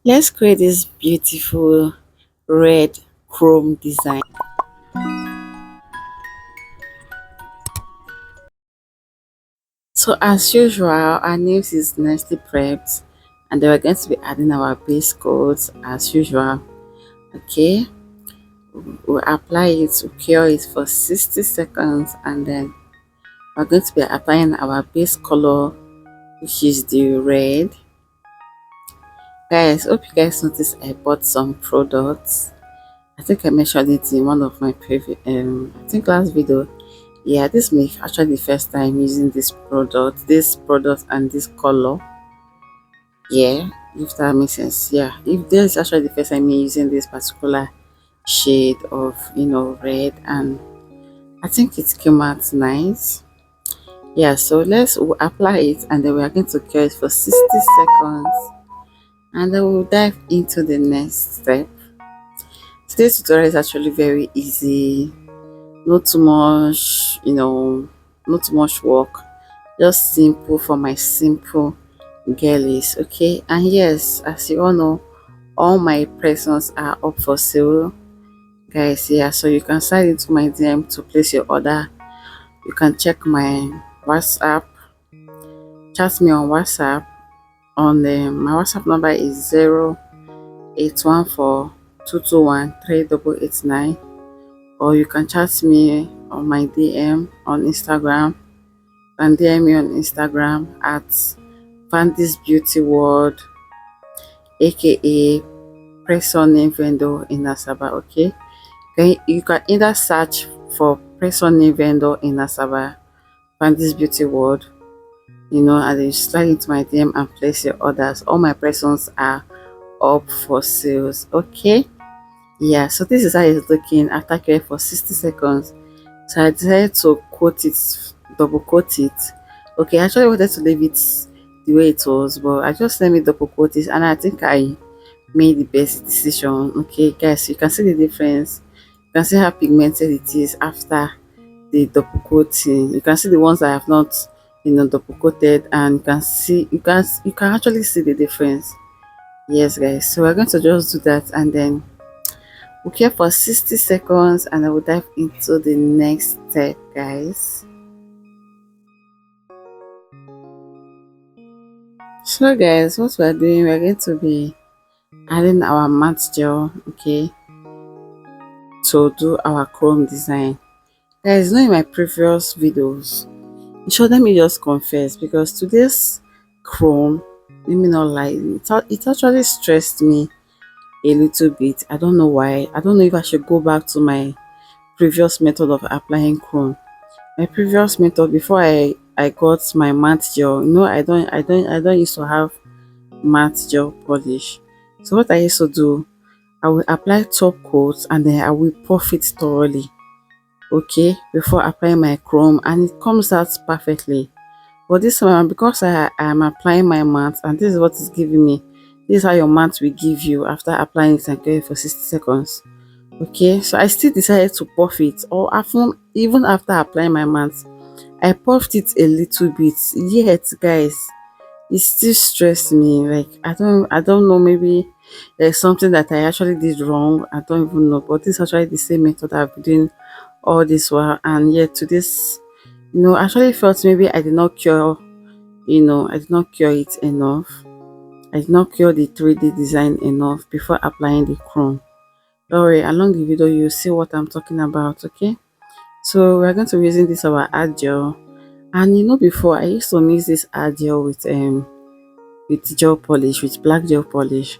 Let's create this beautiful red chrome design. So as usual, our nails is nicely prepped, and then we're going to be adding our base coats as usual. Okay, we'll apply it, we'll cure it for 60 seconds, and then we're going to be applying our base color, which is the red. Guys, hope you guys notice I bought some products. I think I mentioned it in one of my previous I think last video. Yeah, this may actually the first time using this product and this color. Yeah, if that makes sense. Yeah, if this is actually the first time me using this particular shade of red, and I think it came out nice. Yeah, so we'll apply it, and then we are going to cure it for 60 seconds, and then we'll dive into the next step. Today's tutorial is actually very easy, not too much, not too much work, just simple for my simple girlies. Okay, and yes, as you all know, all my presents are up for sale, guys. Yeah, so you can slide into my DM to place your order. You can check my WhatsApp, chat me on WhatsApp. On my WhatsApp number is 0814 221 3889, or you can chat me on my DM on Instagram. And DM me on Instagram at Vandy's Beauty World, aka Person Name Vendor in Asaba. Okay, you can either search for Person Name Vendor in Asaba, Vandy's Beauty World, and then you slide into my DM and place your orders. All my persons are up for sales. Okay, yeah, so this is how it's looking after caring for 60 seconds. So I decided to coat it, double coat it. Okay, I actually wanted to leave it the way it was, but I just let me double coat it, and I think I made the best decision. Okay, guys, you can see the difference. You can see how pigmented it is after the double coating. You can see the ones that I have not, double coated, and you can actually see the difference. Yes, guys. So we're going to just do that, and then we'll care for 60 seconds, and I will dive into the next step, guys. So guys, what we're doing, we're going to be adding our matte gel, okay, to do our chrome design. Guys, in my previous videos, so let me just confess, because today's chrome, let me not lie, it actually stressed me a little bit. I don't know why. I don't know if I should go back to my previous method of applying chrome. My previous method, before I got my matte gel, I don't used to have matte gel polish. So what I used to do, I will apply top coat, and then I will puff it thoroughly, okay, before applying my chrome, and it comes out perfectly. But this one, because I am applying my matte, and this is what is giving me, this is how your matte will give you after applying it and going for 60 seconds. Okay, so I still decided to puff it, or even after applying my matte, I puffed it a little bit. Yet, guys, it still stressed me. Like, I don't know, maybe there's something that I actually did wrong. I don't even know. But this is actually the same method I've been doing all this while, and yet to this, I actually felt maybe I did not cure it enough. I did not cure the 3D design enough before applying the chrome. Don't worry, along the video you'll see what I'm talking about, okay? So we're going to be using this our art gel. And before, I used to mix this art gel with gel polish, with black gel polish.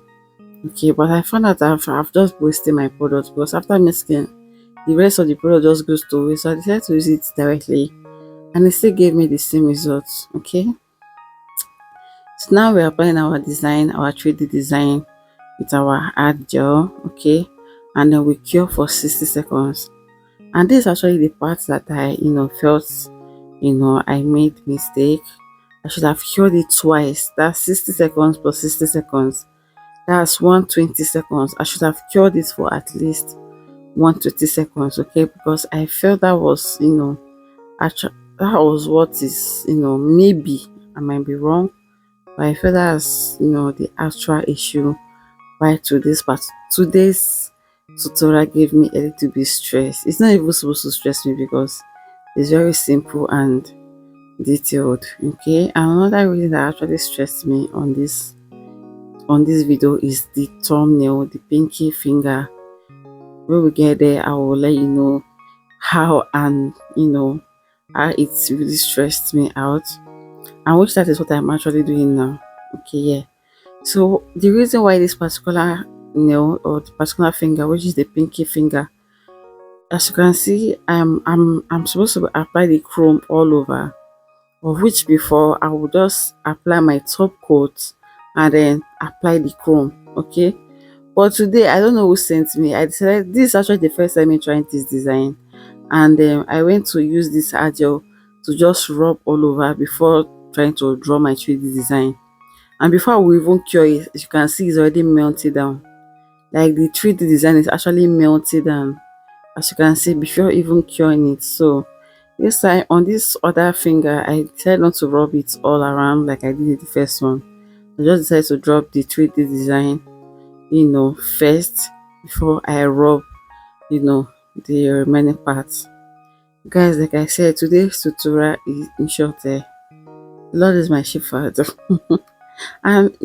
Okay, but I found out I've just wasted my product, because after mixing, the rest of the product just goes to waste. So I decided to use it directly, and it still gave me the same results. Okay, so now we're applying our design, our 3D design, with our art gel. Okay, and then we cure for 60 seconds. And this is actually the part that I felt I made mistake. I should have cured it twice. That's 60 seconds plus 60 seconds. That's 120 seconds. I should have cured it for at least 120 seconds, okay? Because I felt that was, actually, that was what is, maybe I might be wrong, but I felt that's, the actual issue why today's tutorial gave me a little bit stress. It's not even supposed to stress me because it's very simple and detailed. Okay, another reason that actually stressed me on this video is the thumbnail, the pinky finger. When we get there, I will let you know how, and how it's really stressed me out, and which that is what I'm actually doing now. Okay, yeah. So the reason why this particular nail, or the particular finger, which is the pinky finger, as you can see, I'm supposed to apply the chrome all over, of which before I would just apply my top coat and then apply the chrome. Okay, but today I don't know who sent me. I decided this is actually the first time I'm trying this design, and I went to use this agile to just rub all over before trying to draw my 3D design. And before we even cure it, as you can see, it's already melted down. Like the 3D design is actually melted down, as you can see, before even curing it. So this time on this other finger, I decided not to rub it all around like I did in the first one. I just decided to drop the 3D design, first, before I rub, the remaining parts. Guys, like I said, today's tutorial is in short. Lord is my shepherd. And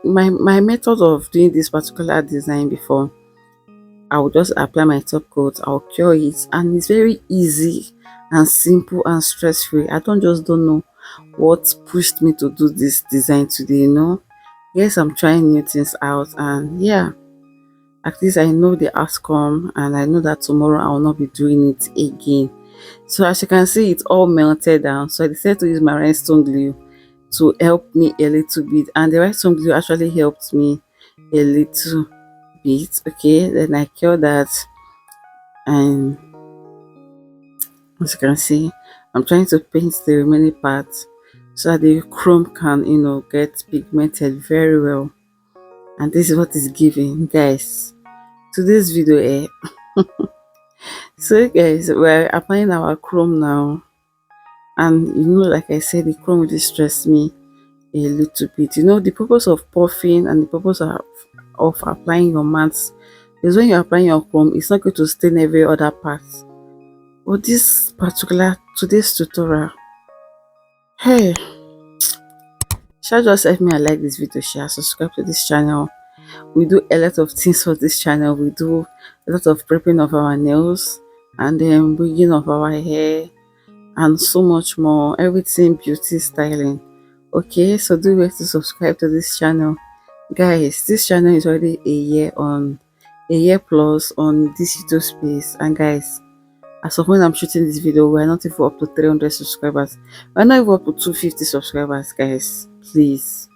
my method of doing this particular design before, I will just apply my top coat, I'll cure it, and it's very easy and simple and stress-free. I don't know what pushed me to do this design today. Yes, I'm trying new things out, and yeah, at least I know the outcome, and I know that tomorrow I will not be doing it again. So as you can see, it's all melted down. So I decided to use my rhinestone glue to help me a little bit, and the rhinestone glue actually helped me a little bit. Okay, then I cured that, and as you can see, I'm trying to paint the remaining parts so that the chrome can get pigmented very well. And this is what is giving, guys. Today's video, so guys, we're applying our chrome now, and like I said, the chrome really stressed me a little bit. The purpose of puffing and the purpose of applying your mats is when you're applying your chrome, it's not going to stain every other part. But this particular today's tutorial, hey, shall just help me and like this video, share, subscribe to this channel. We do a lot of things for this channel. We do a lot of prepping of our nails, and then wigging of our hair, and so much more. Everything beauty styling. Okay, so do wait to subscribe to this channel, guys. This channel is already a year plus on this YouTube space, and guys, as of when I'm shooting this video, we're not even up to 300 subscribers. We're not even up to 250 subscribers, guys. Please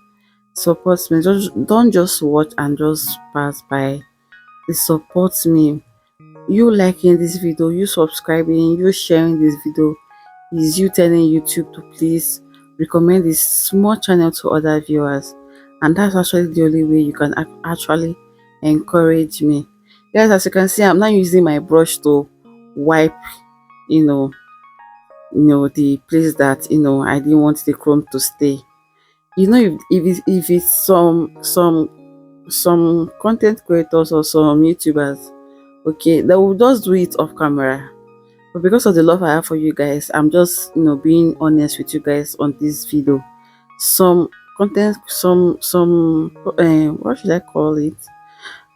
support me. Don't just watch and just pass by. Please support me. You liking this video, you subscribing, you sharing this video is you telling YouTube to please recommend this small channel to other viewers, and that's actually the only way you can actually encourage me, guys. As you can see, I'm not using my brush to wipe the place that I didn't want the chrome to stay. If it's some content creators or some YouTubers, okay, they will just do it off camera. But because of the love I have for you guys, I'm just being honest with you guys on this video. Some content, what should I call it?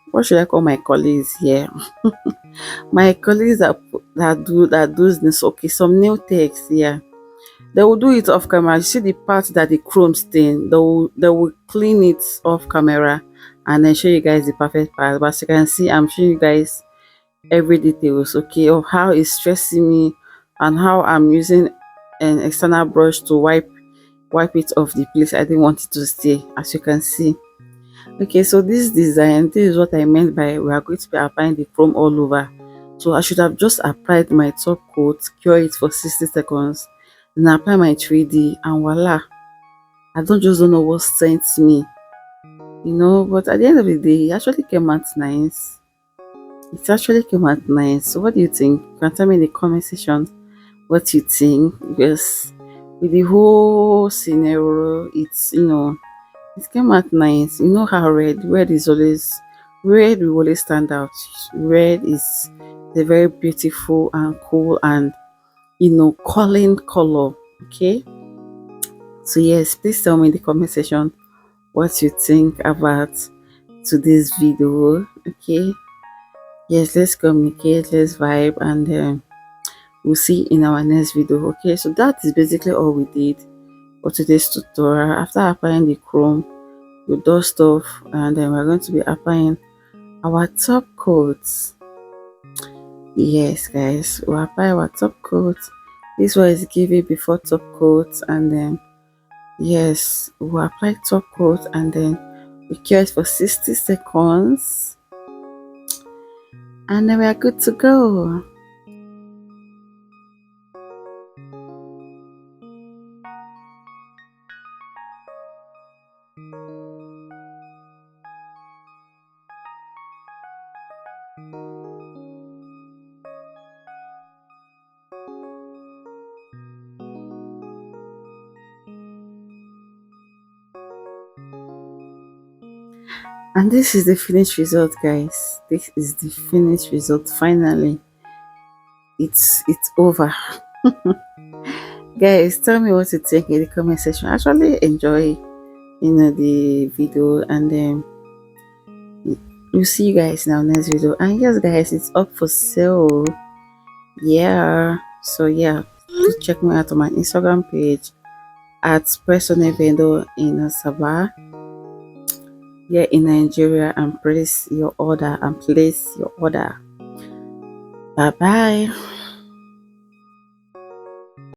What should I call my colleagues here? My colleagues that does this. Okay, some NailTechs, yeah. They will do it off camera. You see the part that the chrome stain, they will clean it off camera and then show you guys the perfect part. But as you can see, I'm showing you guys every details, okay, of how it's stressing me and how I'm using an external brush to wipe it off the place I didn't want it to stay, as you can see. Okay, so this design, this is what I meant by we are going to be applying the chrome all over. So I should have just applied my top coat, cure it for 60 seconds, then apply my 3D, and voila, I don't know what sent me, but at the end of the day, it actually came out nice. It actually came out nice. So what do you think? You can tell me in the comment section what you think, because with the whole scenario, it came out nice. You know how red is always red will always stand out. Red is a very beautiful and cool and calling color. Okay, so yes, please tell me in the comment section what you think about today's video. Okay, yes, let's communicate, let's vibe, and we'll see in our next video. Okay, so that is basically all we did for today's tutorial. After applying the chrome, we'll dust off, and then we're going to be applying our top coats. Yes, guys, we'll apply our top coat. This one is given before top coat, and then yes, we'll apply top coat, and then we cure it for 60 seconds, and then we are good to go. And this is the finished result, guys. This is the finished result. Finally, it's over. Guys, tell me what you think in the comment section. I actually enjoy the video, and then we'll see you guys in our next video. And yes, guys, it's up for sale. Yeah, so yeah, do check me out on my Instagram page at Personal Vendor in Asaba, here in Nigeria, and place your order. Bye bye.